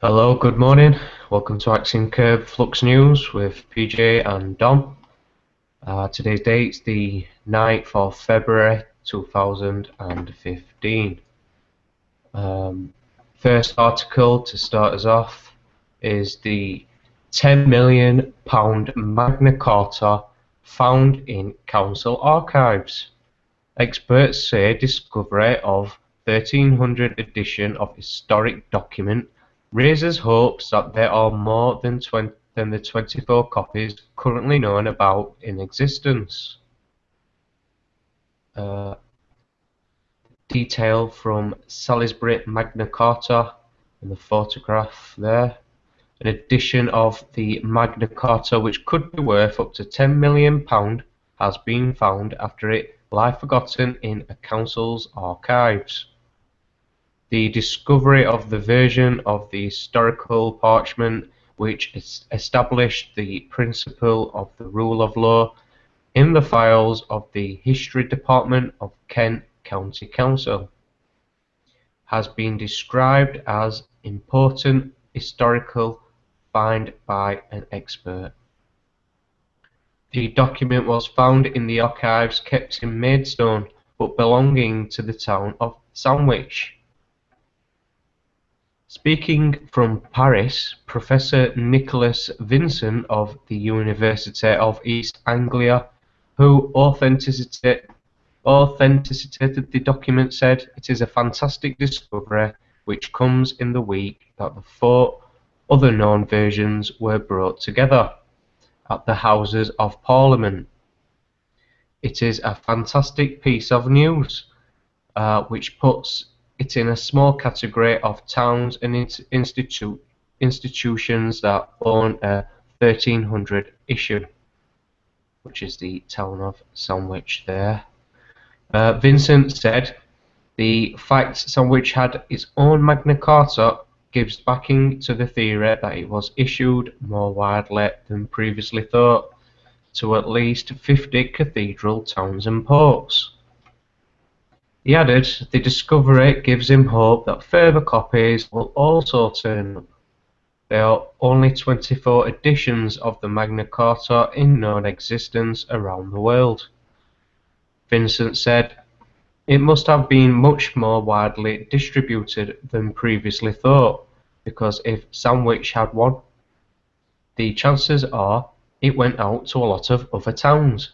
Hello, good morning. Welcome to Axiom Flux News with PJ and Dom. Today's date's the 9th of February 2015. First article to start us off is the £10 million Magna Carta found in council archives. Experts say discovery of 1300 edition of historic document raises hopes that there are more than the 24 copies currently known about in existence. Detail from Salisbury Magna Carta in the photograph there. An edition of the Magna Carta which could be worth up to £10 million has been found after it lie forgotten in a council's archives. The discovery of the version of the historical parchment which established the principle of the rule of law in the files of the History Department of Kent County Council has been described as important historical find by an expert. The document was found in the archives kept in Maidstone but belonging to the town of Sandwich. Speaking from Paris, Professor Nicholas Vincent of the University of East Anglia, who authenticated the document, said, "It is a fantastic discovery which comes in the week that the 4 other known versions were brought together at the Houses of Parliament. It is a fantastic piece of news, which puts it in a small category of towns and institutions that own a 1300 issue," which is the town of Sandwich there. Vincent said, "The fact Sandwich had its own Magna Carta gives backing to the theory that it was issued more widely than previously thought to at least 50 cathedral towns and ports." He added, "The discovery gives him hope that further copies will also turn up. There are only 24 editions of the Magna Carta in known existence around the world." Vincent said, "It must have been much more widely distributed than previously thought, because if Sandwich had one, the chances are it went out to a lot of other towns,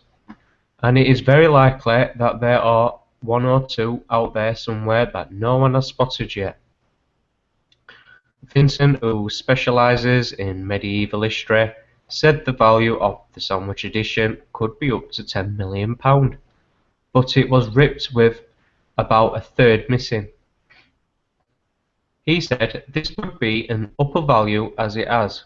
and it is very likely that there are 1 or 2 out there somewhere that no one has spotted yet." Vincent, who specialises in medieval history, said the value of the Sandwich edition could be up to £10 million, but it was ripped with about a third missing. He said this could be an upper value as it has,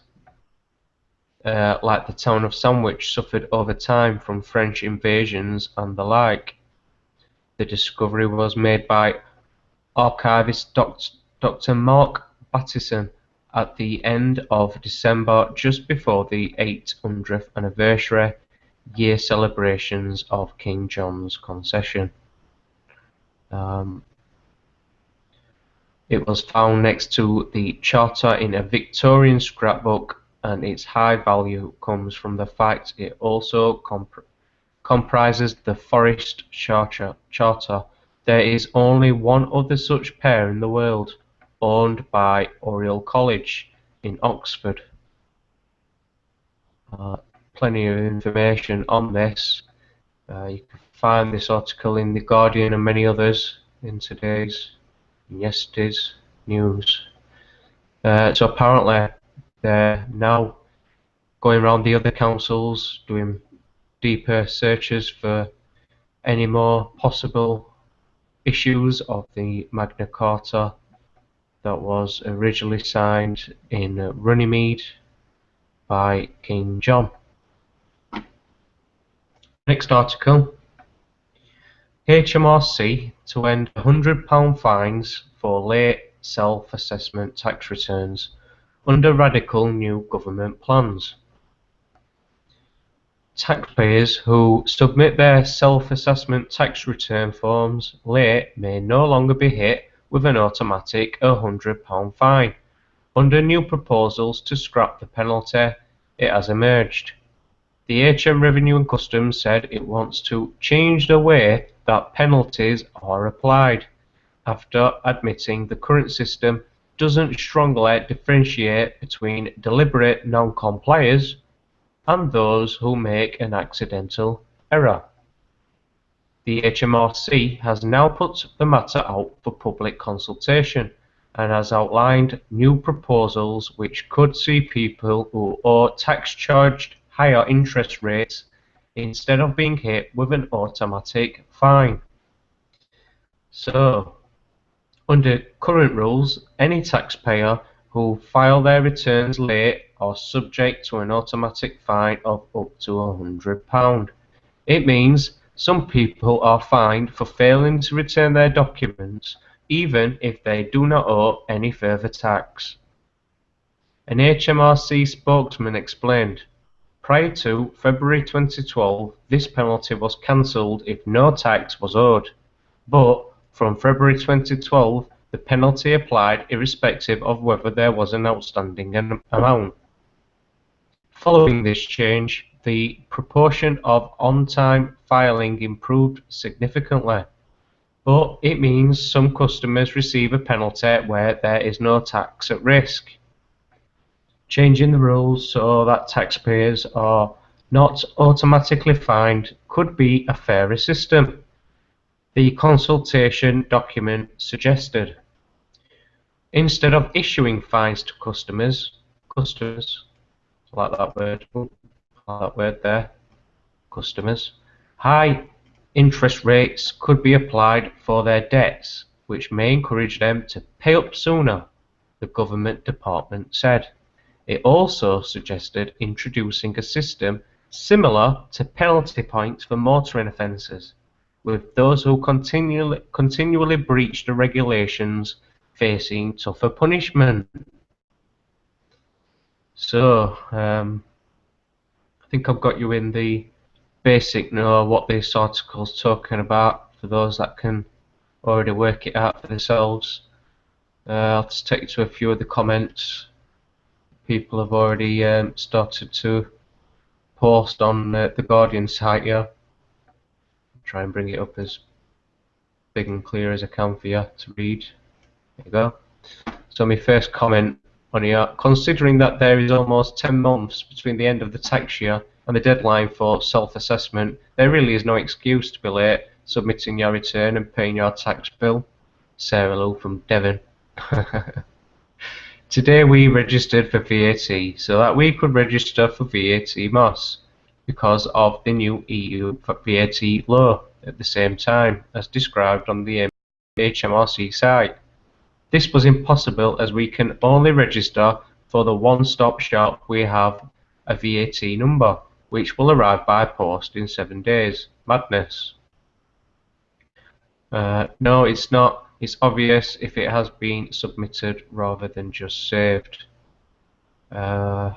like the town of Sandwich suffered over time from French invasions and the like. The discovery was made by archivist Dr. Mark Battison at the end of December, just before the 800th anniversary year celebrations of King John's concession. It was found next to the charter in a Victorian scrapbook, and its high value comes from the fact it also comprises the Forest Charter. There is only one other such pair in the world, owned by Oriel College in Oxford. Plenty of information on this. You can find this article in The Guardian and many others in today's and yesterday's news. So apparently they're now going around the other councils doing deeper searches for any more possible issues of the Magna Carta that was originally signed in Runnymede by King John. Next article. HMRC to end £100 fines for late self-assessment tax returns under radical new government plans. Taxpayers who submit their self-assessment tax return forms late may no longer be hit with an automatic £100 fine, Under new proposals to scrap the penalty, it has emerged. The HM Revenue and Customs said it wants to change the way that penalties are applied, after admitting the current system doesn't strongly differentiate between deliberate non-compliers and those who make an accidental error. The HMRC has now put the matter out for public consultation and has outlined new proposals which could see people who owe tax charged higher interest rates instead of being hit with an automatic fine. So, under current rules, any taxpayer who file their returns late are subject to an automatic fine of up to £100. It means some people are fined for failing to return their documents even if they do not owe any further tax. An HMRC spokesman explained, prior to February 2012, this penalty was cancelled if no tax was owed, but from February 2012, the penalty applied irrespective of whether there was an outstanding amount. Following this change, the proportion of on-time filing improved significantly, but it means some customers receive a penalty where there is no tax at risk. Changing the rules so that taxpayers are not automatically fined could be a fairer system, the consultation document suggested. Instead of issuing fines to customers, like that word there, customers, high interest rates could be applied for their debts, which may encourage them to pay up sooner, the government department said. It also suggested introducing a system similar to penalty points for motoring offences, with those who continually breach the regulations facing tougher punishment. So, I think I've got you in the basic know what this article's talking about for those that can already work it out for themselves. I'll just take you to a few of the comments. People have already started to post on the Guardian site here. Try and bring it up as big and clear as I can for you to read. There you go. So my first comment on here, considering that there is almost 10 months between the end of the tax year and the deadline for self-assessment, there really is no excuse to be late submitting your return and paying your tax bill. Sarah Lou from Devon. Today we registered for VAT so that we could register for VAT MOS because of the new EU VAT law at the same time as described on the HMRC site. This was impossible as we can only register for the one-stop shop. We have a VAT number which will arrive by post in 7 days. Madness. No, it's not. It's obvious if it has been submitted rather than just saved. Plenty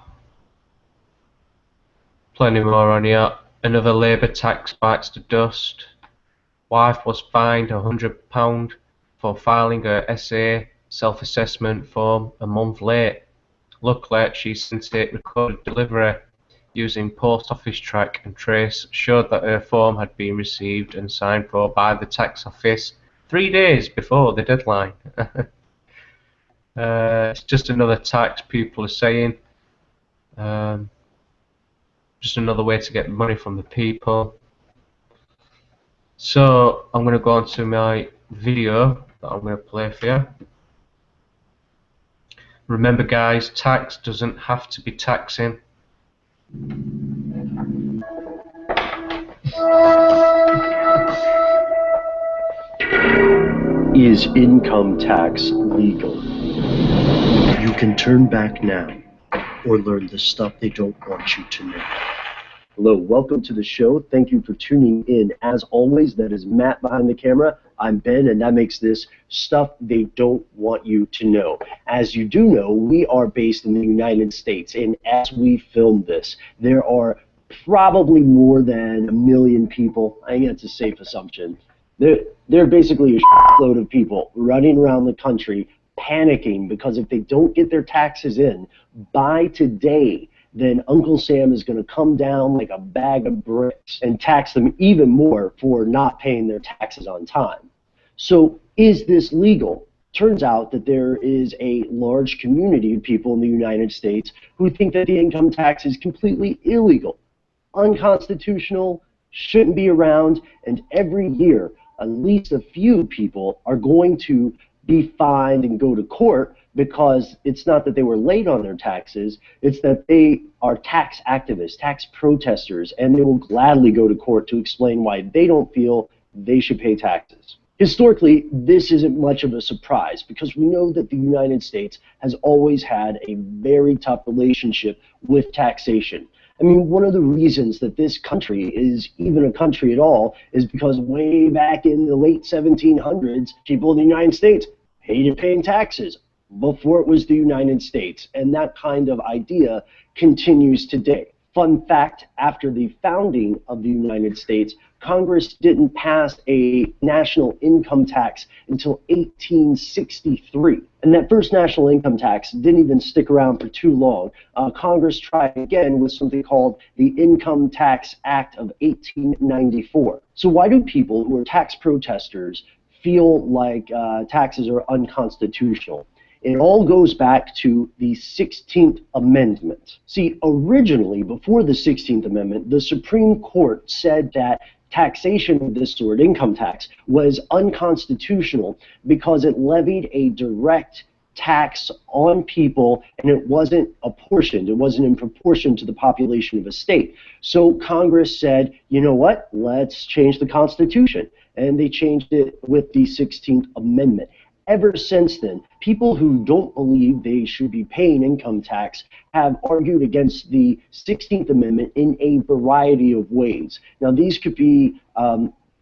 more on here. Another Labour tax bites the dust. Wife was fined £100 for filing her SA self-assessment form a month late. Luckily, she sent it recorded delivery using post office track and trace showed that her form had been received and signed for by the tax office 3 days before the deadline. It's just another tax, people are saying. Just another way to get money from the people. So I'm going to go on to my video that I'm going to play for you. Remember guys, tax doesn't have to be taxing. Is income tax legal? You can turn back now or learn the stuff they don't want you to know. Hello, welcome to the show. Thank you for tuning in. As always, that is Matt behind the camera. I'm Ben, and that makes this Stuff They Don't Want You to Know. As you do know, we are based in the United States, and as we film this, there are probably more than 1 million people. I think that's a safe assumption. There are basically a shitload of people running around the country panicking because if they don't get their taxes in by today, then Uncle Sam is going to come down like a bag of bricks and tax them even more for not paying their taxes on time. So is this legal? Turns out that there is a large community of people in the United States who think that the income tax is completely illegal, unconstitutional, shouldn't be around, and every year at least a few people are going to be fined and go to court because it's not that they were late on their taxes, it's that they are tax activists, tax protesters, and they will gladly go to court to explain why they don't feel they should pay taxes. Historically, this isn't much of a surprise because we know that the United States has always had a very tough relationship with taxation. I mean, one of the reasons that this country is even a country at all is because way back in the late 1700s, people in the United States hated paying taxes before it was the United States, and that kind of idea continues today. Fun fact, after the founding of the United States, Congress didn't pass a national income tax until 1863. And that first national income tax didn't even stick around for too long. Congress tried again with something called the Income Tax Act of 1894. So why do people who are tax protesters feel like taxes are unconstitutional? It all goes back to the 16th Amendment. See, originally, before the 16th Amendment, the Supreme Court said that taxation of this sort, income tax, was unconstitutional because it levied a direct tax on people and it wasn't apportioned, it wasn't in proportion to the population of a state. So Congress said, you know what, let's change the Constitution. And they changed it with the 16th Amendment. Ever since then, people who don't believe they should be paying income tax have argued against the 16th Amendment in a variety of ways. Now, these could be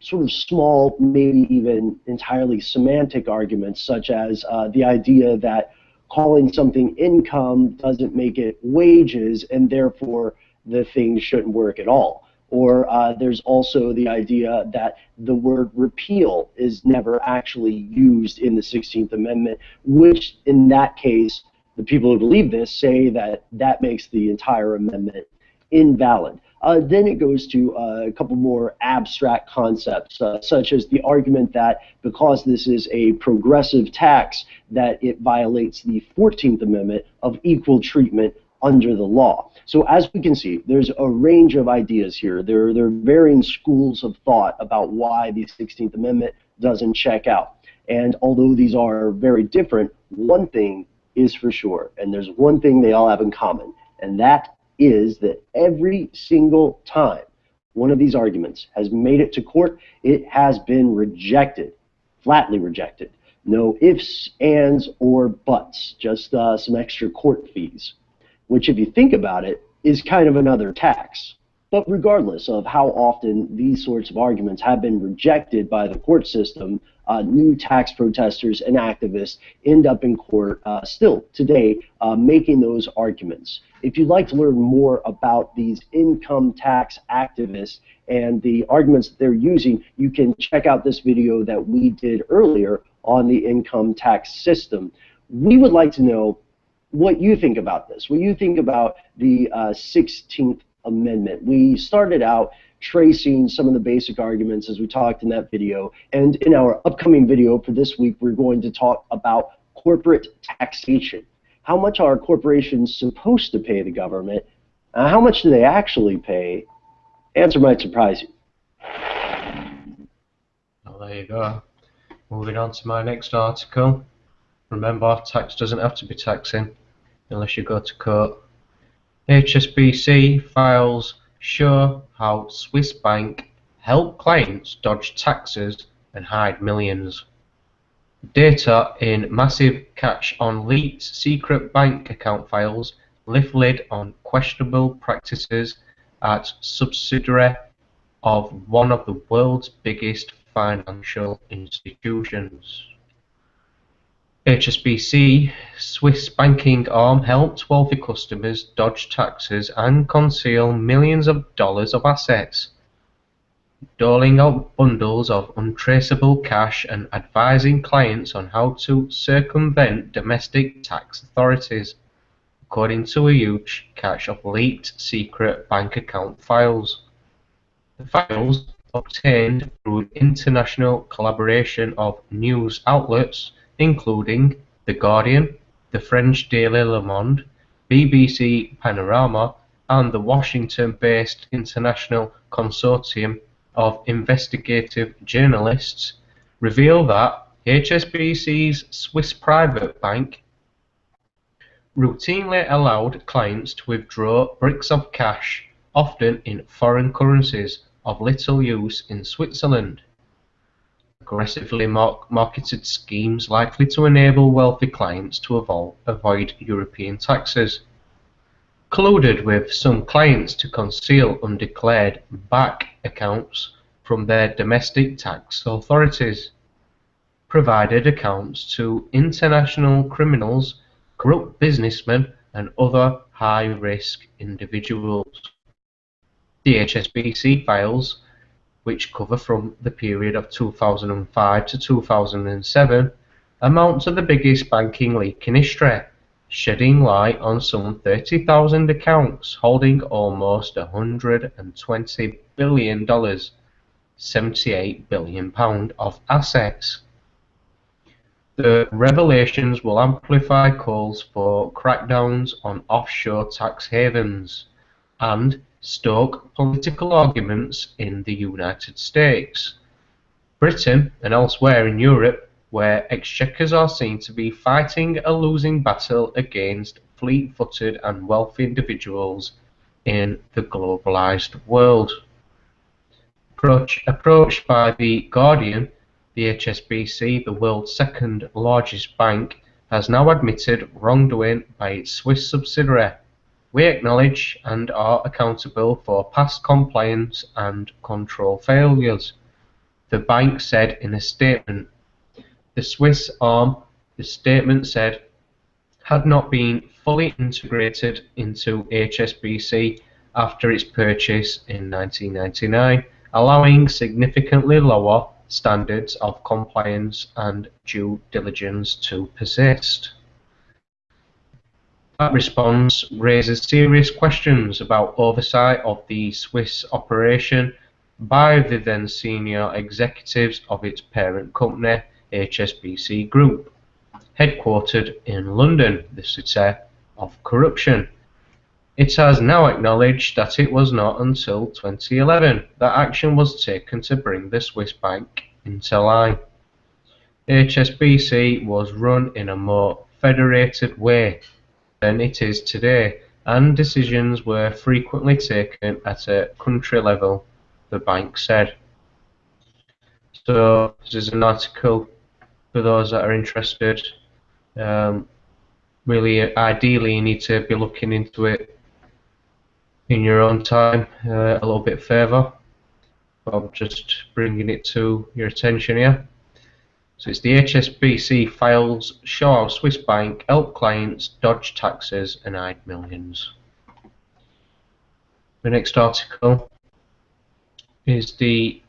sort of small, maybe even entirely semantic arguments, such as the idea that calling something income doesn't make it wages, and therefore the thing shouldn't work at all. Or there's also the idea that the word repeal is never actually used in the 16th Amendment, which in that case, the people who believe this say that that makes the entire amendment invalid. Then it goes to a couple more abstract concepts, such as the argument that because this is a progressive tax, that it violates the 14th Amendment of equal treatment under the law. So as we can see, there's a range of ideas here. There are varying schools of thought about why the 16th Amendment doesn't check out. And although these are very different, one thing is for sure, and there's one thing they all have in common, and that is that every single time one of these arguments has made it to court, it has been rejected, flatly rejected. No ifs, ands, or buts, just some extra court fees, which if you think about it, is kind of another tax. But regardless of how often these sorts of arguments have been rejected by the court system, new tax protesters and activists end up in court still today making those arguments. If you'd like to learn more about these income tax activists and the arguments that they're using, you can check out this video that we did earlier on the income tax system. We would like to know what you think about this, what you think about the 16th Amendment. We started out tracing some of the basic arguments as we talked in that video, and in our upcoming video for this week, we're going to talk about corporate taxation. How much are corporations supposed to pay the government? How much do they actually pay? Answer might surprise you. Well, there you go. Moving on to my next article. Remember, tax doesn't have to be taxing unless you go to court. HSBC Files show how Swiss bank help clients dodge taxes and hide millions. Data in massive catch on leaked secret bank account files lift lid on questionable practices at subsidiary of one of the world's biggest financial institutions. HSBC, Swiss banking arm, helped wealthy customers dodge taxes and conceal millions of dollars of assets. doling out bundles of untraceable cash and advising clients on how to circumvent domestic tax authorities, according to a huge cache of leaked secret bank account files. The files, obtained through international collaboration of news outlets including The Guardian, the French Daily Le Monde, BBC Panorama, and the Washington-based International Consortium of Investigative Journalists, reveal that HSBC's Swiss private bank routinely allowed clients to withdraw bricks of cash, often in foreign currencies, of little use in Switzerland. Aggressively marketed schemes likely to enable wealthy clients to avoid European taxes. Colluded with some clients to conceal undeclared BAC accounts from their domestic tax authorities. Provided accounts to international criminals, corrupt businessmen, and other high-risk individuals. The HSBC files, which cover from the period of 2005 to 2007, amount to the biggest banking leak in history, shedding light on some 30,000 accounts holding almost $120 billion, £78 billion of assets. The revelations will amplify calls for crackdowns on offshore tax havens and stoke political arguments in the United States, Britain, and elsewhere in Europe, where exchequers are seen to be fighting a losing battle against fleet-footed and wealthy individuals in the globalized world. Approached by The Guardian, the HSBC, the world's second largest bank, has now admitted wrongdoing by its Swiss subsidiary. We acknowledge and are accountable for past compliance and control failures, the bank said in a statement. The Swiss arm, the statement said, had not been fully integrated into HSBC after its purchase in 1999, allowing significantly lower standards of compliance and due diligence to persist. That response raises serious questions about oversight of the Swiss operation by the then senior executives of its parent company, HSBC Group, headquartered in London, the city of corruption. It has now acknowledged that it was not until 2011 that action was taken to bring the Swiss bank into line. HSBC was run in a more federated way than it is today, and decisions were frequently taken at a country level, the bank said. So this is an article for those that are interested. Really, ideally, you need to be looking into it in your own time a little bit further. I'm just bringing it to your attention here. So it's the HSBC files show how Swiss bank helped clients dodge taxes and hide millions. The next article is the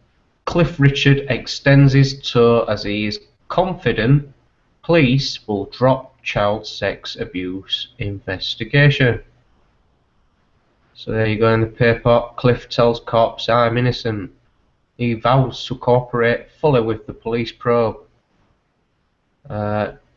Cliff Richard extends his tour as he is confident police will drop child sex abuse investigation. So there you go in the paper. Cliff tells cops, "I'm innocent." He vows to cooperate fully with the police probe.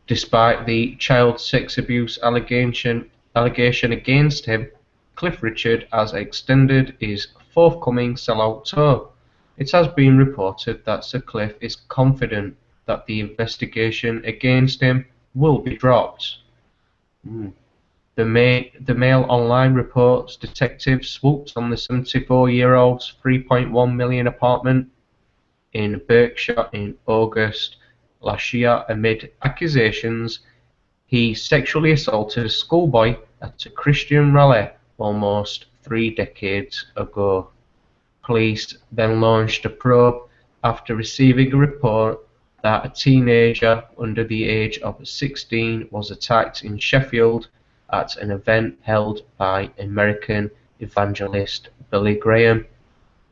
Despite the child sex abuse allegation against him, Cliff Richard has extended his forthcoming sellout tour. It has been reported that Sir Cliff is confident that the investigation against him will be dropped. The Mail Online reports detectives swooped on the 74-year-old's £3.1 million apartment in Berkshire in August last year amid accusations he sexually assaulted a schoolboy at a Christian rally almost 3 decades ago. Police then launched a probe after receiving a report that a teenager under the age of 16 was attacked in Sheffield at an event held by American evangelist Billy Graham.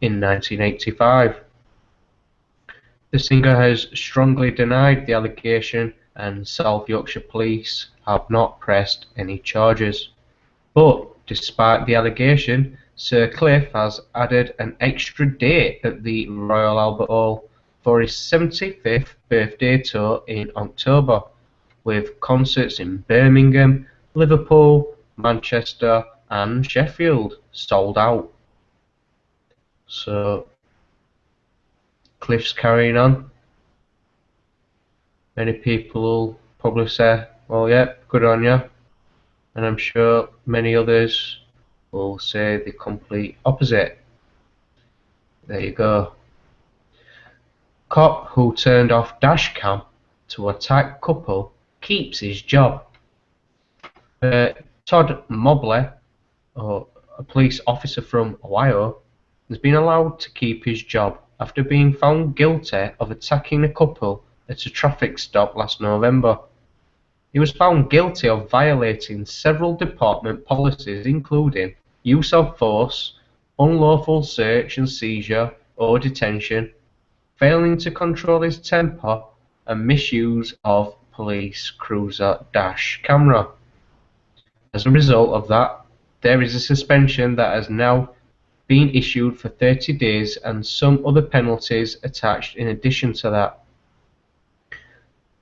in 1985. The singer has strongly denied the allegation, and South Yorkshire Police have not pressed any charges. But despite the allegation, Sir Cliff has added an extra date at the Royal Albert Hall for his 75th birthday tour in October, with concerts in Birmingham, Liverpool, Manchester and Sheffield sold out. So Cliff's carrying on. Many people will probably say, well, yeah, good on you. And I'm sure many others will say the complete opposite. There you go. Cop who turned off dashcam to attack couple keeps his job. Todd Mobley, a police officer from Ohio, has been allowed to keep his job after being found guilty of attacking a couple at a traffic stop last November. He was found guilty of violating several department policies, including use of force, unlawful search and seizure or detention, failing to control his temper, and misuse of police cruiser dash camera. As a result of that, there is a suspension that has now been issued for 30 days and some other penalties attached in addition to that.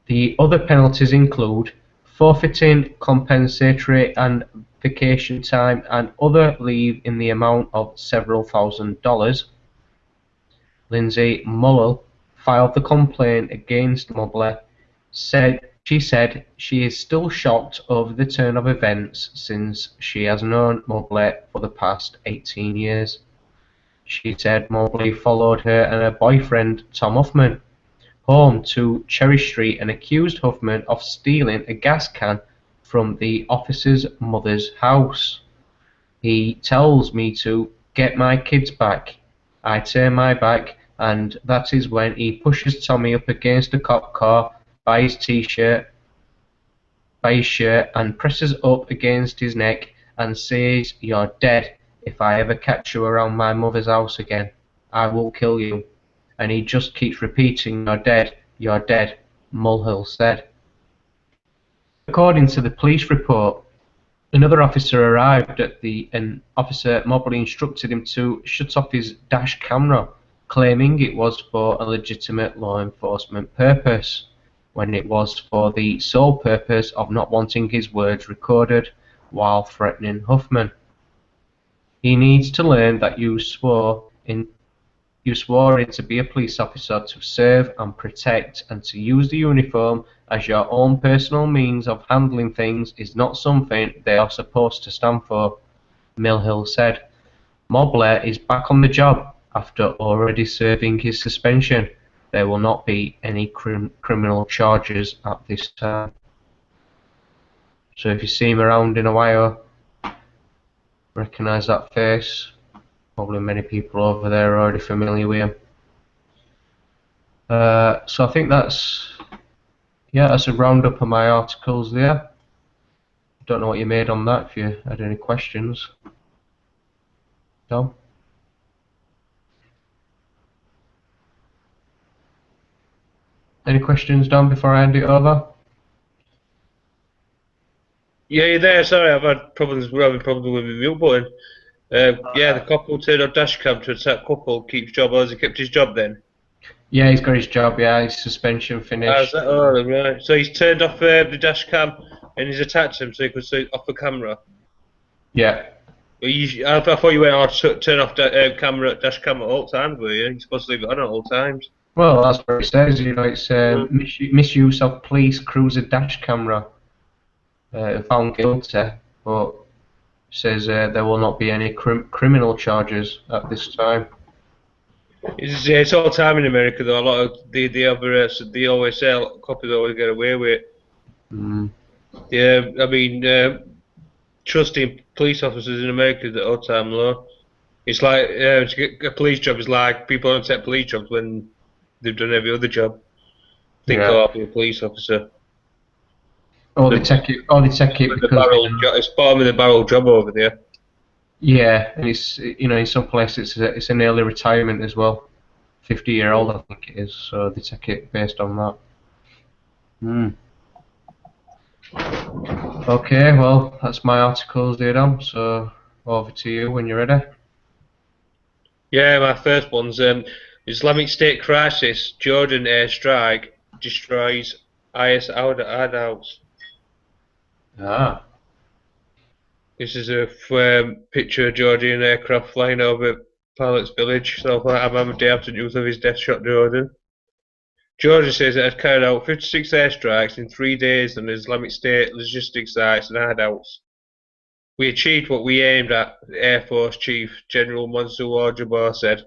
The other penalties include forfeiting compensatory and vacation time and other leave in the amount of several $1,000s. Lindsay Mullall filed the complaint against Mobley. She said she is still shocked over the turn of events since she has known Mobley for the past 18 years. She said Mobley followed her and her boyfriend Tom Huffman home to Cherry Street and accused Huffman of stealing a gas can from the officer's mother's house. He tells me to get my kids back. I turn my back, and that is when he pushes Tommy up against a cop car by his shirt and presses up against his neck and says, "You're dead. If I ever catch you around my mother's house again, I will kill you." And he just keeps repeating, you're dead, Mulhill said. According to the police report, another officer arrived and Officer Mobley instructed him to shut off his dash camera, claiming it was for a legitimate law enforcement purpose, when it was for the sole purpose of not wanting his words recorded while threatening Huffman. He needs to learn that you swore in to be a police officer to serve and protect, and to use the uniform as your own personal means of handling things is not something they are supposed to stand for, Mulhill said. Mobley is back on the job after already serving his suspension. There will not be any criminal charges at this time. So if you see him around in Ohio, recognise that face. Probably many people over there are already familiar with him. So I think that's a roundup of my articles there. Don't know what you made on that, if you had any questions. Tom? Any questions, Dan, before I hand it over? Yeah, you're there. Sorry, I've had problems. We're having problems with the mute button. Yeah, the cop who turned on dashcam to attack couple keeps job. Has he kept his job then? Yeah, he's got his job. Yeah, his suspension finished. Oh, right. So he's turned off the dashcam and he's attacked him so he could see off the camera. Yeah. I thought you went on to turn off dashcam at all times, were you? You're supposed to leave it on at all times. Well, that's what it says. You know, it's misuse of police cruiser dash camera. Found guilty, but says there will not be any criminal charges at this time. It's all time in America though. A lot of they always say cops always get away with it. Mm. Yeah, I mean, trusting police officers in America is at all time low. It's like to get a police job is like people don't take police jobs when they've done every other job. Think I'll be a police officer. Or they take it because it's bottom of the barrel job over there. Yeah, and it's, in some places it's an early retirement as well. 50-year-old, I think it is, so they take it based on that. Okay, well, that's my articles, Adam, so over to you when you're ready. Yeah, my first one's Islamic State crisis. Jordan airstrike destroys IS hideouts. Ah. This is a picture of Georgian aircraft flying over Pilot's village. So far, Ahmadiyya after news of his death shot Jordan. Jordan says it had carried out 56 airstrikes in 3 days on Islamic State logistics sites and hideouts. We achieved what we aimed at, the Air Force Chief General Mansour Jabbar said.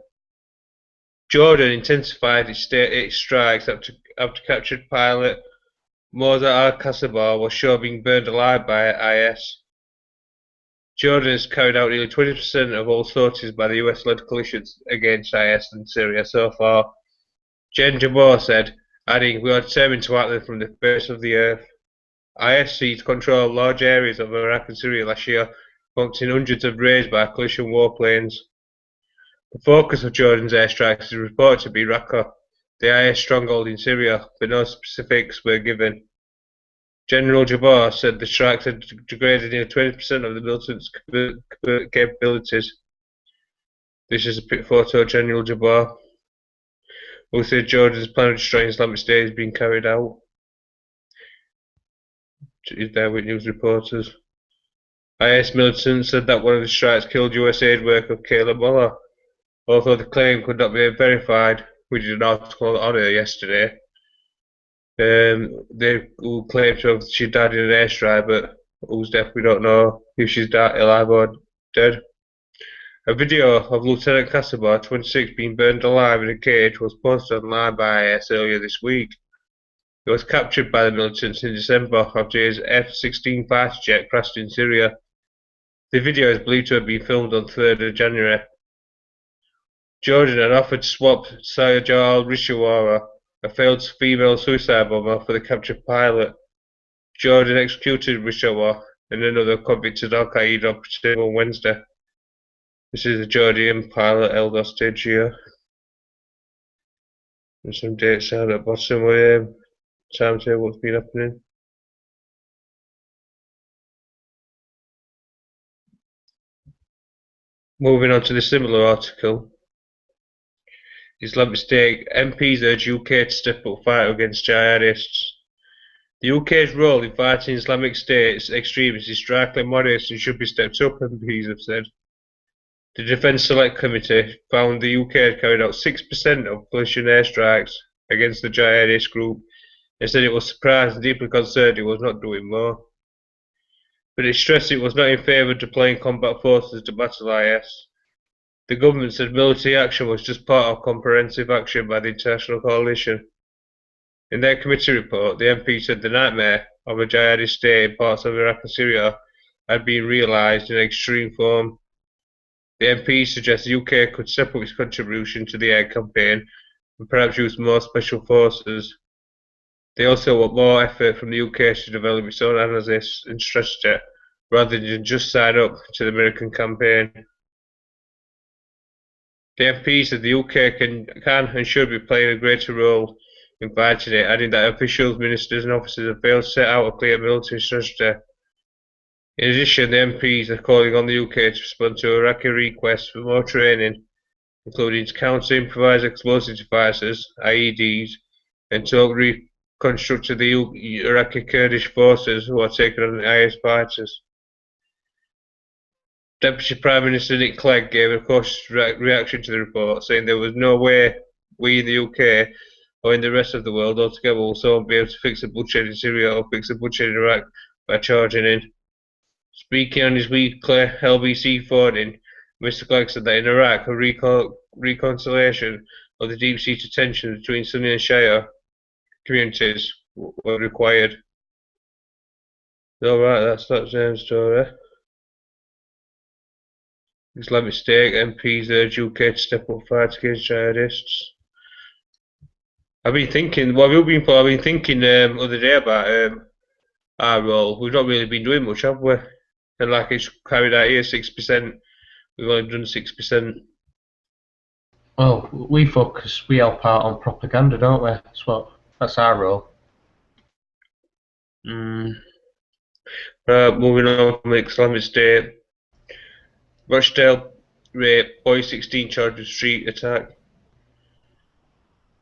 Jordan intensified its strikes after captured pilot Moza al-Kasabar was shown being burned alive by IS. Jordan has carried out nearly 20% of all sorties by the US-led coalitions against IS in Syria so far. Gen Jabbar said, adding, "We are determined to act them from the face of the earth." IS seized control of large areas of Iraq and Syria last year, prompting hundreds of raids by coalition warplanes. The focus of Jordan's airstrikes is reported to be Raqqa, the IS stronghold in Syria, but no specifics were given. General Jabbar said the strikes had degraded nearly 20% of the militant's capabilities. This is a photo of General Jabbar, who said Jordan's plan of destroying Islamic State is being carried out. He's there with news reporters. IS militants said that one of the strikes killed US aid worker Kayla Muller, although the claim could not be verified. We did an article on her yesterday. They claim to have she died in an airstrike, but whose death we don't know if she's alive or dead. A video of Lieutenant Kasabar, 26, being burned alive in a cage was posted online by IS earlier this week. He was captured by the militants in December after his F-16 fighter jet crashed in Syria. The video is believed to have been filmed on 3rd of January. Jordan had offered to swap Sayajal Rishawara, a failed female suicide bomber, for the captured pilot. Jordan executed Rishawara and another convicted Al-Qaeda operative on Wednesday. This is a Jordan pilot held hostage here. And some dates out at the bottom of timetable what's been happening. Moving on to the similar article. Islamic State MPs urge UK to step up fight against jihadists. The UK's role in fighting Islamic State's extremists is strikingly modest and should be stepped up, MPs have said. The Defence Select Committee found the UK had carried out 6% of coalition airstrikes against the jihadist group and said it was surprised and deeply concerned it was not doing more. But it stressed it was not in favour of deploying combat forces to battle IS. The government said military action was just part of comprehensive action by the international coalition. In their committee report, the MP said the nightmare of a jihadist state in parts of Iraq and Syria had been realised in extreme form. The MP suggests the UK could step up its contribution to the air campaign and perhaps use more special forces. They also want more effort from the UK to develop its own analysis and strategy rather than just sign up to the American campaign. The MP said the UK can and should be playing a greater role in fighting it, adding that officials, ministers and officers have failed to set out a clear military strategy. In addition, the MPs are calling on the UK to respond to Iraqi requests for more training, including to counter improvised explosive devices, IEDs, and to reconstruct the Iraqi Kurdish forces who are taking on the IS fighters. Deputy Prime Minister Nick Clegg gave a cautious reaction to the report, saying there was no way we in the UK or in the rest of the world altogether will soon be able to fix the bloodshed in Syria or fix the bloodshed in Iraq by charging in. Speaking on his weekly LBC phone-in, Mr Clegg said that in Iraq a reconciliation of the deep-seated tensions between Sunni and Shia communities were required. Alright, that's that same story. Islamic State MPs urge UK to step up fight against jihadists. I've been thinking, what have you been for? I've been thinking the other day about our role. We've not really been doing much, have we? And like it's carried out here, 6%. We've only done 6%. Well, we help out on propaganda, don't we? That's our role. Moving on from Islamic State. Rochdale rape, boy 16 charged with street attack.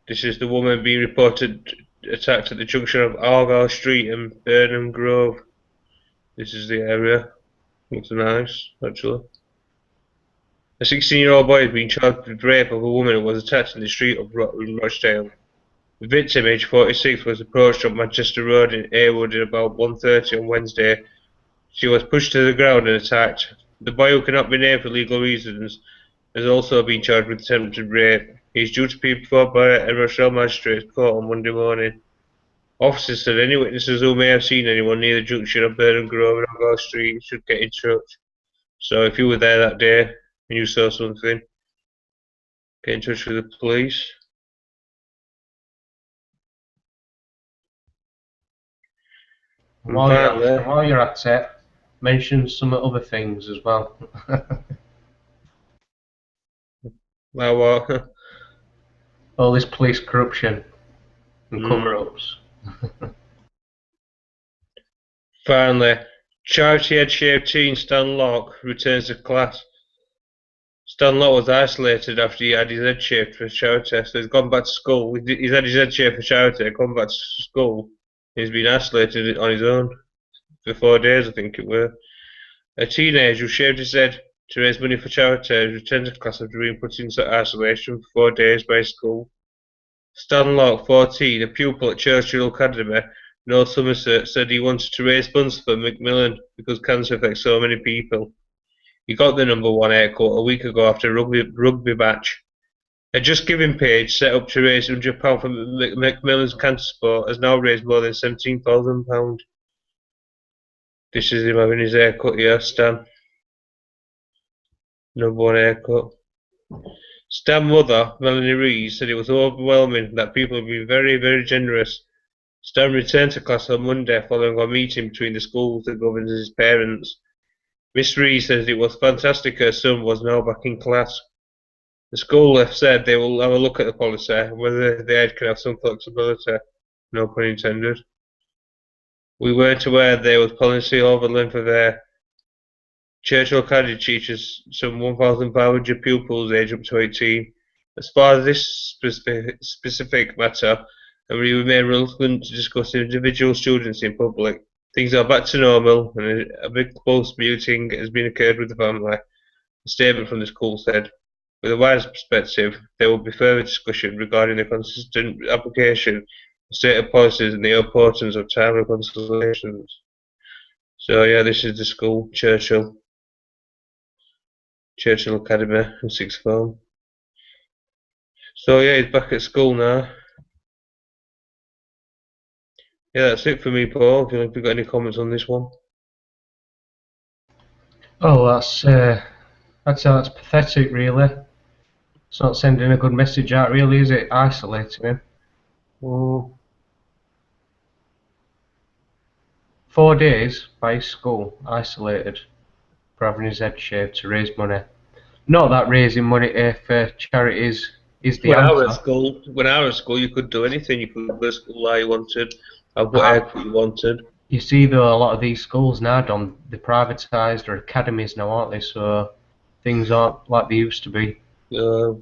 This is the woman being reported attacked at the junction of Argyle Street and Burnham Grove. This is the area. Looks nice, actually. A 16-year-old boy has been charged with rape of a woman who was attacked in the street of Rochdale. The victim, aged 46, was approached on Manchester Road in Heywood at about 1:30 on Wednesday. She was pushed to the ground and attacked. The boy, who cannot be named for legal reasons, has also been charged with attempted rape. He is due to be before Barrett and Rochdale Magistrates Court on Monday morning. Officers said any witnesses who may have seen anyone near the junction of Burnham Grove and Argyle Street should get in touch. So if you were there that day and you saw something, get in touch with the police. While you're at it, mention some other things as well. Well, what? All this police corruption and cover-ups. Finally, charity head chef teen Stan Locke returns to class. Stan Locke was isolated after he had his head shaved for charity, so he's gone back to school. He's had his head shaved for charity, gone back to school. He's been isolated on his own for 4 days, I think it were. A teenager who shaved his head to raise money for charity has returned to class after being put into isolation for 4 days by school. Stan Locke, 14, a pupil at Churchill Academy, North Somerset, said he wanted to raise funds for Macmillan because cancer affects so many people. He got the #1 haircut a week ago after a rugby match. A Just Giving page set up to raise £100 for Macmillan's cancer support has now raised more than £17,000. This is him having his haircut here, Stan. #1 haircut. Stan's mother, Melanie Rees, said it was overwhelming that people have been very, very generous. Stan returned to class on Monday following a meeting between the school, the governors and his parents. Miss Rees says it was fantastic her son was now back in class. The school have said they will have a look at the policy, whether the head can have some flexibility, no pun intended. We weren't aware there was policy over length of hair. Churchill Academy teaches some 1,500 pupils aged up to 18. As far as this specific matter, and we remain reluctant to discuss individual students in public. Things are back to normal, and a big close meeting has been occurred with the family. A statement from the school said, with a wider perspective, there will be further discussion regarding the consistent application of stated policies and the importance of timely consultations. So yeah, this is the school, Churchill Academy in 6th form. So yeah, he's back at school now. Yeah, that's it for me, Paul. If you've got any comments on this one. Oh, that's pathetic, really. It's not sending a good message out, really, is it? Isolating him. Oh. 4 days by his school, isolated, for having his head shaved to raise money. Not that raising money for charities is the answer. When I was at school, you could do anything. You could go to school like you wanted, have what haircut you wanted. You see, though, a lot of these schools now, they're privatised or academies now, aren't they? So things aren't like they used to be. Yeah,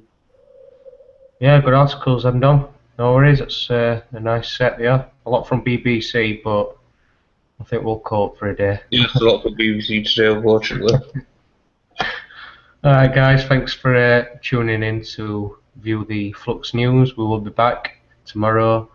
good articles, and done. No worries, it's a nice set there. A lot from BBC, but I think we'll cope for a day. Yeah, it's a lot for BBC today, unfortunately. Alright guys, thanks for tuning in to view the Flux news. We will be back tomorrow.